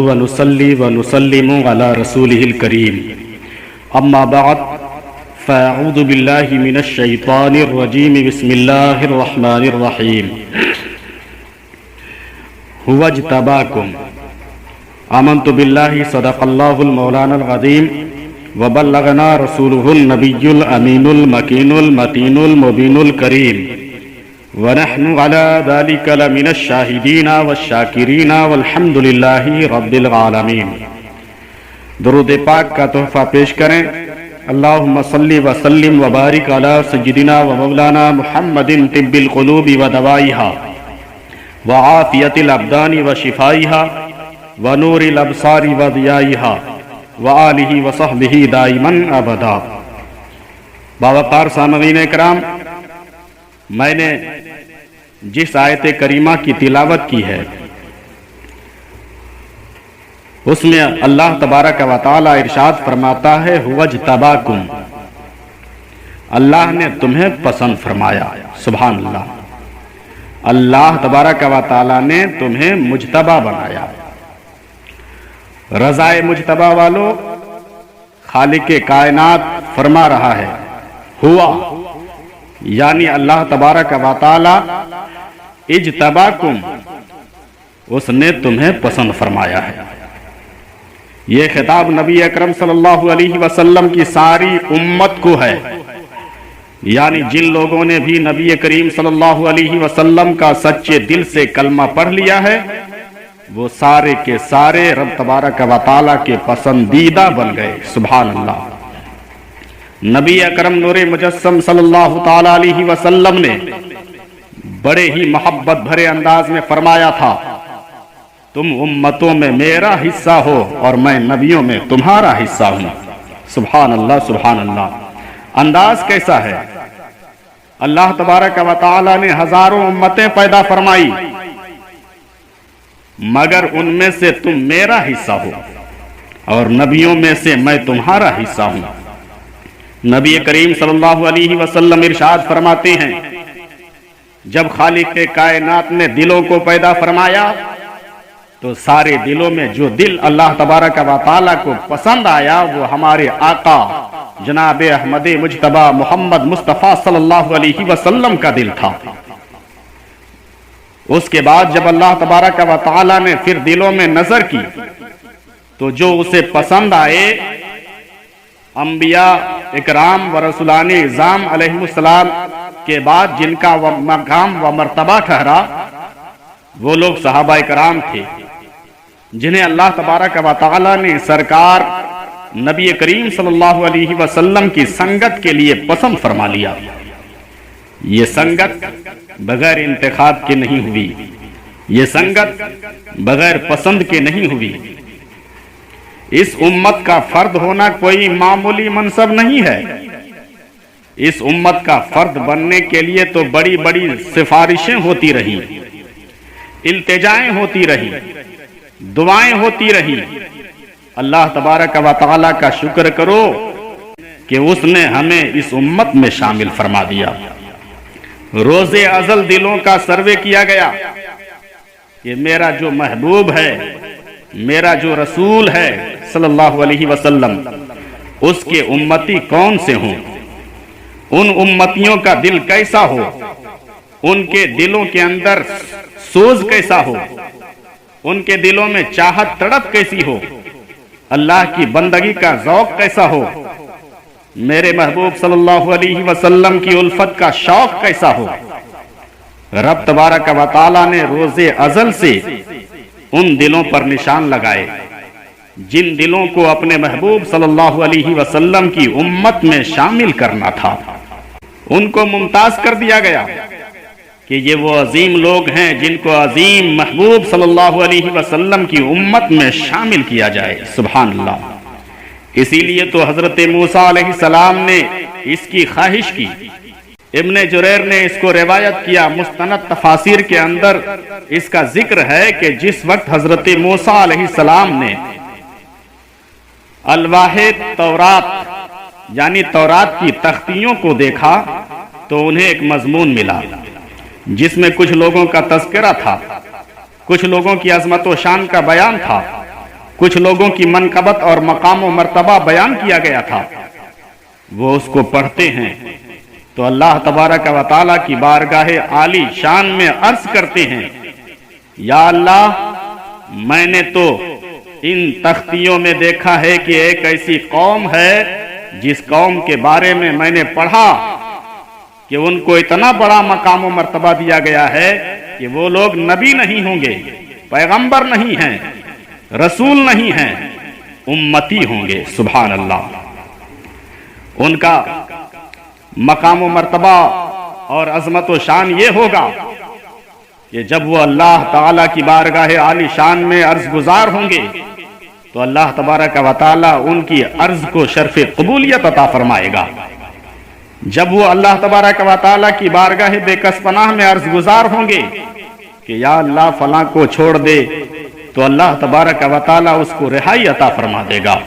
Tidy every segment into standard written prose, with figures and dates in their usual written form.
ونصلي ونسلم على رسوله الكريم أما بعد فأعوذ بالله من الشيطان الرجيم بسم الله الرحمن الرحيم هو اجتباكم آمنت بالله صدق الله المولانا العظيم وبلغنا رسوله النبي الأمين المكين المتين المبين الكريم ونحن على ذلك لمن الشاهدين والشاکرین والحمد للہ رب العالمین۔ درود پاک کا تحفہ پیش کریں۔ اللہم صلی وسلم وبارک علی سیدنا و مولانا محمد طب القلوب ودوائها وعافیت الابدان وشفائها ونور الابصار وضیائها وآلہ وصحبہ دائما ابدا۔ باوقار سامعین اکرام، میں نے جس آیت کریمہ کی تلاوت کی ہے اس میں اللہ تبارک و تعالی ارشاد فرماتا ہے هو اجتباکم، اللہ نے تمہیں پسند فرمایا۔ سبحان اللہ، اللہ تبارک و تعالی نے تمہیں مجتبی بنایا۔ رضائے مجتبی والو، خالق کائنات فرما رہا ہے ہوا، یعنی اللہ تبارک و تعالی اجتباکم، اس نے تمہیں پسند فرمایا ہے۔ یہ خطاب نبی اکرم صلی اللہ علیہ وسلم کی ساری امت کو ہے، یعنی جن لوگوں نے بھی نبی کریم صلی اللہ علیہ وسلم کا سچے دل سے کلمہ پڑھ لیا ہے وہ سارے کے سارے رب تبارک و تعالی کے پسندیدہ بن گئے۔ سبحان اللہ۔ نبی اکرم نور مجسم صلی اللہ تعالی علیہ وسلم نے بڑے ہی محبت بھرے انداز میں فرمایا تھا تم امتوں میں میرا حصہ ہو اور میں نبیوں میں تمہارا حصہ ہوں۔ سبحان اللہ سبحان اللہ۔ انداز کیسا ہے؟ اللہ تبارک و تعالی نے ہزاروں امتیں پیدا فرمائی مگر ان میں سے تم میرا حصہ ہو اور نبیوں میں سے میں تمہارا حصہ ہوں۔ نبی کریم صلی اللہ علیہ وسلم ارشاد فرماتے ہیں جب خالق کائنات نے دلوں کو پیدا فرمایا تو سارے دلوں میں جو دل اللہ تبارک و تعالی کو پسند آیا وہ ہمارے آقا جناب احمد مجتبی محمد مصطفیٰ صلی اللہ علیہ وسلم کا دل تھا۔ اس کے بعد جب اللہ تبارک و تعالی نے پھر دلوں میں نظر کی تو جو اسے پسند آئے انبیاء اکرام و رسولان اعظام علیہ السلام کے بعد جن کا مقام و مرتبہ ٹھہرا وہ لوگ صحابہ کرام تھے جنہیں اللہ تبارک و تعالی نے سرکار نبی کریم صلی اللہ علیہ وسلم کی سنگت کے لیے پسند فرما لیا۔ یہ سنگت بغیر انتخاب کے نہیں ہوئی، یہ سنگت بغیر پسند کے نہیں ہوئی۔ اس امت کا فرد ہونا کوئی معمولی منصب نہیں ہے۔ اس امت کا فرد بننے کے لیے تو بڑی بڑی سفارشیں ہوتی رہی، التجائیں ہوتی رہی، دعائیں ہوتی رہی۔ اللہ تبارک و تعالی کا شکر کرو کہ اس نے ہمیں اس امت میں شامل فرما دیا۔ روز ازل دلوں کا سروے کیا گیا کہ میرا جو محبوب ہے، میرا جو رسول ہے صلی اللہ علیہ وسلم، اس کے امتی کون سے ہوں، ان امتیوں کا دل کیسا ہو، ان کے دلوں کے اندر سوز کیسا ہو، ان کے دلوں میں چاہت تڑپ کیسی ہو، اللہ کی بندگی کا ذوق کیسا ہو، میرے محبوب صلی اللہ علیہ وسلم کی الفت کا شوق کیسا ہو۔ رب تبارک و تعالی نے روز ازل سے ان دلوں پر نشان لگائے جن دلوں کو اپنے محبوب صلی اللہ علیہ وسلم کی امت میں شامل کرنا تھا۔ ان کو ممتاز کر دیا گیا کہ یہ وہ عظیم لوگ ہیں جن کو عظیم محبوب صلی اللہ علیہ وسلم کی امت میں شامل کیا جائے۔ سبحان اللہ۔ اسی لیے تو حضرت موسیٰ علیہ السلام نے اس کی خواہش کی۔ ابن جریر نے اس کو روایت کیا، مستند تفاسیر کے اندر اس کا ذکر ہے کہ جس وقت حضرت موسیٰ علیہ السلام نے الواح تورات یعنی تورات کی تختیوں کو دیکھا تو انہیں ایک مضمون ملا جس میں کچھ لوگوں کا تذکرہ تھا، کچھ لوگوں کی عظمت و شان کا بیان تھا، کچھ لوگوں کی منقبت اور مقام و مرتبہ بیان کیا گیا تھا، وہ اس کو پڑھتے ہیں تو اللہ تبارک و تعالیٰ کی بارگاہ عالی شان میں عرض کرتے ہیں، یا اللہ میں نے تو ان تختیوں میں دیکھا ہے کہ ایک ایسی قوم ہے جس قوم کے بارے میں میں نے پڑھا کہ ان کو اتنا بڑا مقام و مرتبہ دیا گیا ہے کہ وہ لوگ نبی نہیں ہوں گے، پیغمبر نہیں ہیں، رسول نہیں ہیں، امتی ہوں گے۔ سبحان اللہ۔ ان کا مقام و مرتبہ اور عظمت و شان یہ ہوگا کہ جب وہ اللہ تعالیٰ کی بارگاہ عالی شان میں عرض گزار ہوں گے تو اللہ تبارک و تعالیٰ ان کی عرض کو شرف قبولیت عطا فرمائے گا۔ جب وہ اللہ تبارک و تعالیٰ کی بارگاہ بے کس پناہ میں عرض گزار ہوں گے کہ یا اللہ فلاں کو چھوڑ دے، تو اللہ تبارک و تعالیٰ اس کو رہائی عطا فرما دے گا،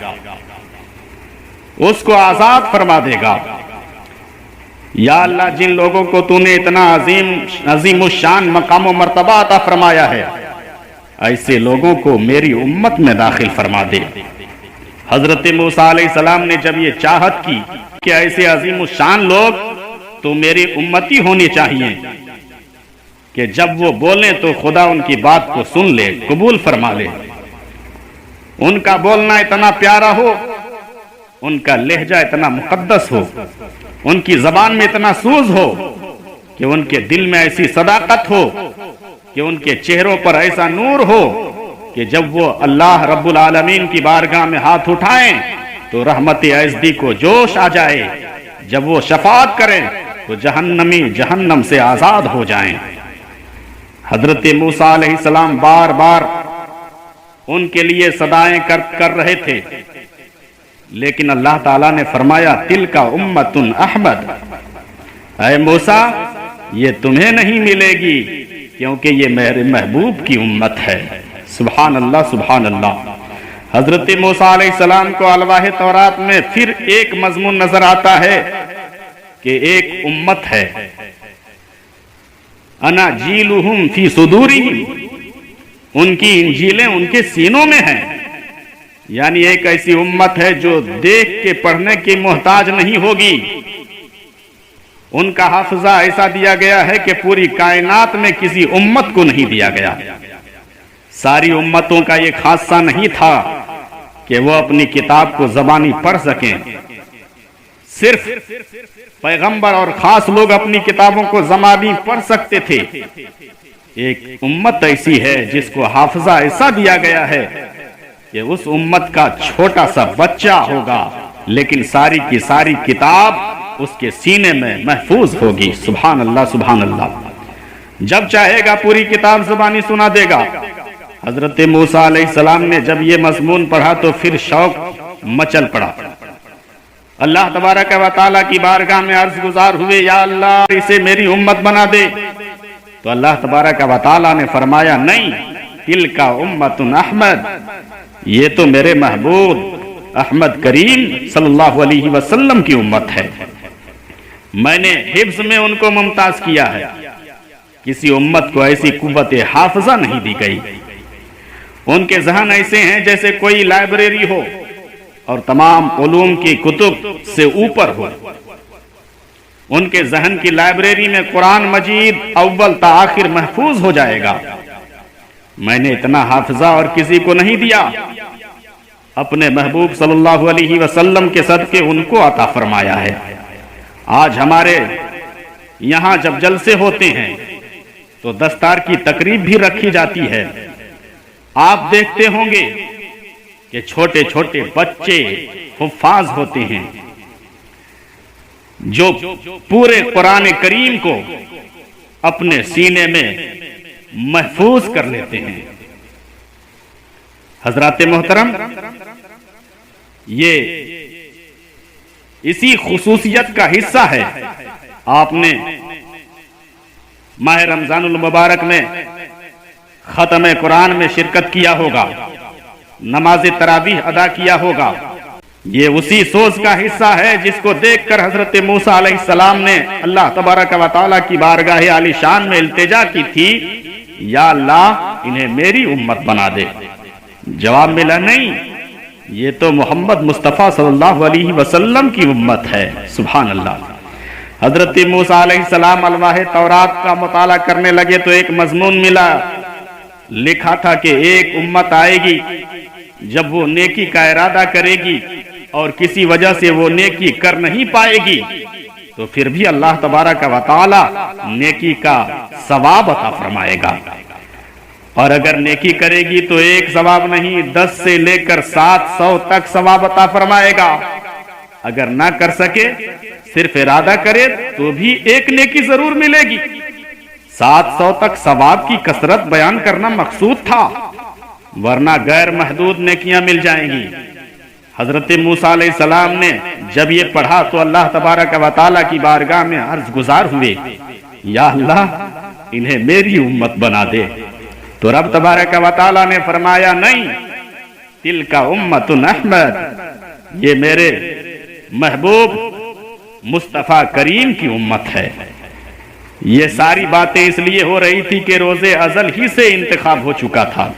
اس کو آزاد فرما دے گا۔ یا اللہ جن لوگوں کو تو نے اتنا عظیم الشان مقام و مرتبہ عطا فرمایا ہے، ایسے لوگوں کو میری امت میں داخل فرما دے۔ حضرت موسیٰ علیہ السلام نے جب یہ چاہت کی کہ ایسے عظیم الشان لوگ تو میری امتی ہونی چاہیے کہ جب وہ بولیں تو خدا ان کی بات کو سن لے، قبول فرما لے، ان کا بولنا اتنا پیارا ہو، ان کا لہجہ اتنا مقدس ہو، ان کی زبان میں اتنا سوز ہو کہ ان کے دل میں ایسی صداقت ہو کہ ان کے چہروں پر ایسا نور ہو کہ جب وہ اللہ رب العالمین کی بارگاہ میں ہاتھ اٹھائیں تو رحمت ازدی کو جوش آ جائے، جب وہ شفاعت کریں تو جہنمی جہنم سے آزاد ہو جائیں۔ حضرت موسیٰ علیہ السلام بار بار ان کے لیے صدائیں کر رہے تھے، لیکن اللہ تعالیٰ نے فرمایا تلک امت احمد، اے موسیٰ یہ تمہیں نہیں ملے گی کیونکہ یہ میرے محبوب کی امت ہے۔ سبحان اللہ سبحان اللہ۔ حضرت موسیٰ علیہ السلام کو الواح تورات میں پھر ایک مضمون نظر آتا ہے کہ ایک امت ہے، انا جیلہم فی صدورہم، ان کی انجیلیں ان کے سینوں میں ہیں، یعنی ایک ایسی امت ہے جو دیکھ کے پڑھنے کی محتاج نہیں ہوگی۔ ان کا حافظہ ایسا دیا گیا ہے کہ پوری کائنات میں کسی امت کو نہیں دیا گیا۔ ساری امتوں کا یہ خاصہ نہیں تھا کہ وہ اپنی کتاب کو زبانی پڑھ سکیں، صرف پیغمبر اور خاص لوگ اپنی کتابوں کو زبانی پڑھ سکتے تھے۔ ایک امت ایسی ہے جس کو حافظہ ایسا دیا گیا ہے کہ اس امت کا چھوٹا سا بچہ ہوگا لیکن ساری کی ساری کتاب اس کے سینے میں محفوظ ہوگی۔ سبحان اللہ سبحان اللہ۔ جب چاہے گا پوری کتاب زبانی سنا دے گا۔ حضرت موسیٰ علیہ السلام نے جب یہ مضمون پڑھا تو پھر شوق مچل پڑا، اللہ تبارک و تعالیٰ کی بارگاہ میں عرض گزار ہوئے، یا اللہ اسے میری امت بنا دے، تو اللہ تبارک و تعالیٰ نے فرمایا نہیں، تلک امت احمد، یہ تو میرے محبوب احمد کریم صلی اللہ علیہ وسلم کی امت ہے، میں نے حفظ میں ان کو ممتاز کیا ہے، کسی امت کو ایسی قوت حافظہ نہیں دی گئی۔ ان کے ذہن ایسے ہیں جیسے کوئی لائبریری ہو اور تمام علوم کی کتب سے اوپر ہو۔ ان کے ذہن کی لائبریری میں قرآن مجید اول تا آخر محفوظ ہو جائے گا۔ میں نے اتنا حافظہ اور کسی کو نہیں دیا، اپنے محبوب صلی اللہ علیہ وسلم کے صدقے ان کو عطا فرمایا ہے۔ آج ہمارے یہاں جب جلسے ہوتے ہیں تو دستار کی تقریب بھی رکھی جاتی ہے، آپ دیکھتے ہوں گے کہ چھوٹے چھوٹے بچے حفاظ ہوتے ہیں جو پورے قرآن کریم کو اپنے سینے میں محفوظ کر لیتے ہیں۔ حضرات محترم، یہ اسی خصوصیت کا حصہ ہے۔ آپ نے ماہ رمضان المبارک میں ختم قرآن میں شرکت کیا ہوگا، نماز تراویح ادا کیا ہوگا، یہ اسی سوز کا حصہ ہے جس کو دیکھ کر حضرت موسیٰ علیہ السلام نے اللہ تبارک و تعالیٰ کی بارگاہ عالی شان میں التجا کی تھی، یا اللہ انہیں میری امت بنا دے۔ جواب ملا نہیں، یہ تو محمد مصطفیٰ صلی اللہ علیہ وسلم کی امت ہے۔ سبحان اللہ۔ حضرت موسیٰ علیہ السلام الواح تورات کا مطالعہ کرنے لگے تو ایک مضمون ملا، لکھا تھا کہ ایک امت آئے گی جب وہ نیکی کا ارادہ کرے گی اور کسی وجہ سے وہ نیکی کر نہیں پائے گی تو پھر بھی اللہ تبارک و تعالی نیکی کا ثواب عطا فرمائے گا، اور اگر نیکی کرے گی تو ایک ثواب نہیں 10 سے لے کر 700 تک ثواب عطا فرمائے گا۔ اگر نہ کر سکے، صرف ارادہ کرے تو بھی ایک نیکی ضرور ملے گی۔ 700 تک ثواب کی کثرت بیان کرنا مقصود تھا، ورنہ غیر محدود نیکیاں مل جائیں گی۔ حضرت موسیٰ علیہ السلام نے جب یہ پڑھا تو اللہ تبارک و تعالیٰ کی بارگاہ میں عرض گزار ہوئے، یا اللہ انہیں میری امت بنا دے۔ تو رب تبارک و تعالیٰ نے فرمایا نہیں، تلک امت احمد، یہ میرے محبوب مصطفیٰ کریم کی امت ہے۔ یہ ساری باتیں اس لیے ہو رہی تھی کہ روز ازل ہی سے انتخاب ہو چکا تھا،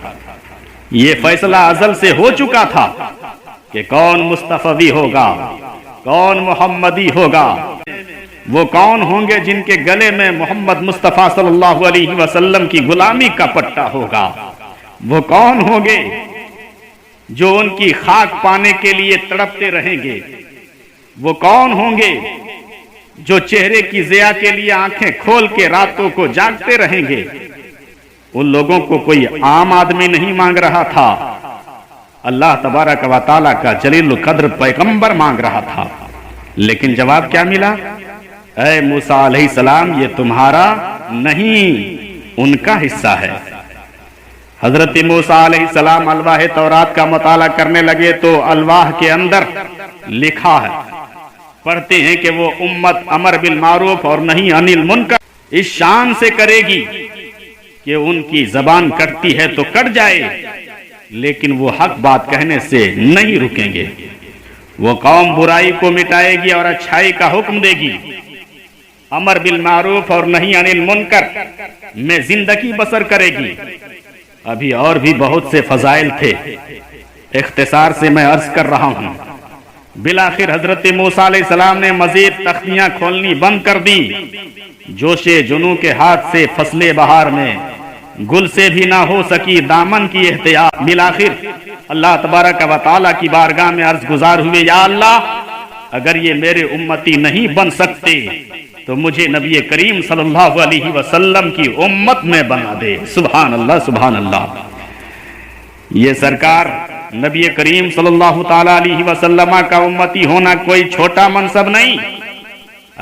یہ فیصلہ ازل سے ہو چکا تھا کہ کون مصطفی ہوگا، کون محمدی ہوگا، وہ کون ہوں گے جن کے گلے میں محمد مصطفیٰ صلی اللہ علیہ وسلم کی غلامی کا پٹا ہوگا، وہ کون ہوں گے جو ان کی خاک پانے کے لیے تڑپتے رہیں گے، وہ کون ہوں گے جو چہرے کی ضیاء کے لیے آنکھیں کھول کے راتوں کو جاگتے رہیں گے۔ ان لوگوں کو کوئی عام آدمی نہیں مانگ رہا تھا، اللہ تبارک و تعالیٰ کا جلیل القدر پیغمبر مانگ رہا تھا۔ لیکن جواب کیا ملا؟ اے موسیٰ علیہ السلام، یہ تمہارا نہیں، ان کا حصہ ہے۔ حضرت موسیٰ علیہ السلام الواح تورات کا مطالعہ کرنے لگے تو الواح کے اندر لکھا ہے، پڑھتے ہیں کہ وہ امت امر بالمعروف اور نہی عن المنکر اس شان سے کرے گی کہ ان کی زبان کٹتی ہے تو کٹ جائے، لیکن وہ حق بات کہنے سے نہیں رکیں گے۔ وہ قوم برائی کو مٹائے گی اور اچھائی کا حکم دے گی، امر بالمعروف اور نہی عن المنکر میں زندگی بسر کرے گی۔ ابھی اور بھی بہت سے فضائل تھے، اختصار سے میں عرض کر رہا ہوں۔ بالآخر حضرت موسیٰ علیہ السلام نے مزید تختیاں کھولنی بند کر دی۔ جوش جنوں کے ہاتھ سے فصل بہار میں گل سے بھی نہ ہو سکی دامن کی احتیاط۔ بالآخر اللہ تبارک و تعالیٰ کی بارگاہ میں عرض گزار ہوئے، یا اللہ اگر یہ میرے امتی نہیں بن سکتے تو مجھے نبی کریم صلی اللہ علیہ وسلم کی امت میں بنا دے۔ سبحان اللہ، سبحان اللہ۔ یہ سرکار نبی کریم صلی اللہ تعالیٰ علیہ وسلم کا امتی ہونا کوئی چھوٹا منصب نہیں۔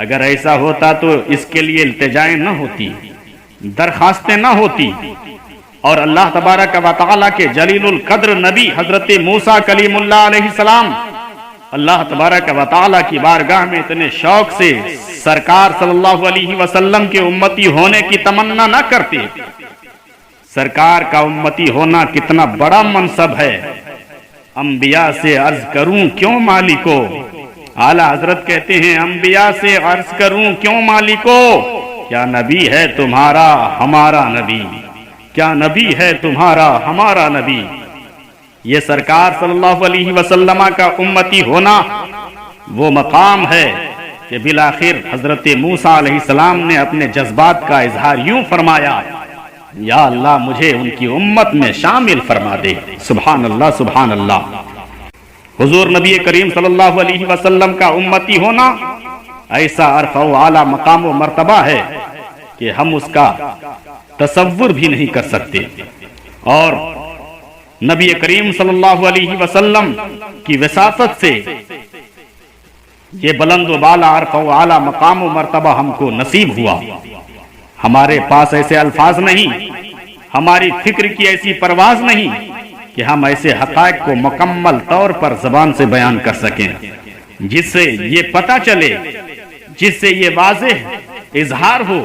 اگر ایسا ہوتا تو اس کے لیے التجائیں نہ ہوتی، درخواستیں نہ ہوتی، اور اللہ تبارک و تعالیٰ کے جلیل القدر نبی حضرت موسیٰ کلیم اللہ علیہ السلام اللہ تبارک و تعالیٰ کی بارگاہ میں اتنے شوق سے سرکار صلی اللہ علیہ وسلم کے امتی ہونے کی تمنا نہ کرتے۔ سرکار کا امتی ہونا کتنا بڑا منصب ہے، انبیاء سے عرض کروں کیوں مالکو، اعلیٰ حضرت کہتے ہیں انبیاء سے عرض کروں کیوں مالکو، کیا نبی ہے تمہارا ہمارا نبی، کیا نبی ہے تمہارا ہمارا نبی۔ یہ سرکار صلی اللہ علیہ وسلم کا امتی ہونا وہ مقام ہے کہ بالآخر حضرت موسیٰ علیہ السلام نے اپنے جذبات کا اظہار یوں فرمایا، یا اللہ مجھے ان کی امت میں شامل فرما دے۔ سبحان اللہ، سبحان اللہ۔ حضور نبی کریم صلی اللہ علیہ وسلم کا امتی ہونا ایسا عرف و اعلیٰ مقام و مرتبہ ہے کہ ہم اس کا تصور بھی نہیں کر سکتے، اور نبی کریم صلی اللہ علیہ وسلم کی وساطت سے یہ بلند و بالا عرف و اعلیٰ مقام و مرتبہ ہم کو نصیب ہوا۔ ہمارے پاس ایسے الفاظ نہیں، ہماری فکر کی ایسی پرواز نہیں کہ ہم ایسے حقائق کو مکمل طور پر زبان سے بیان کر سکیں جس سے یہ پتہ چلے، جس سے یہ واضح اظہار ہو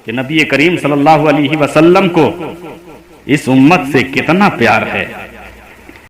کہ نبی کریم صلی اللہ علیہ وسلم کو اس امت سے کتنا پیار ہے۔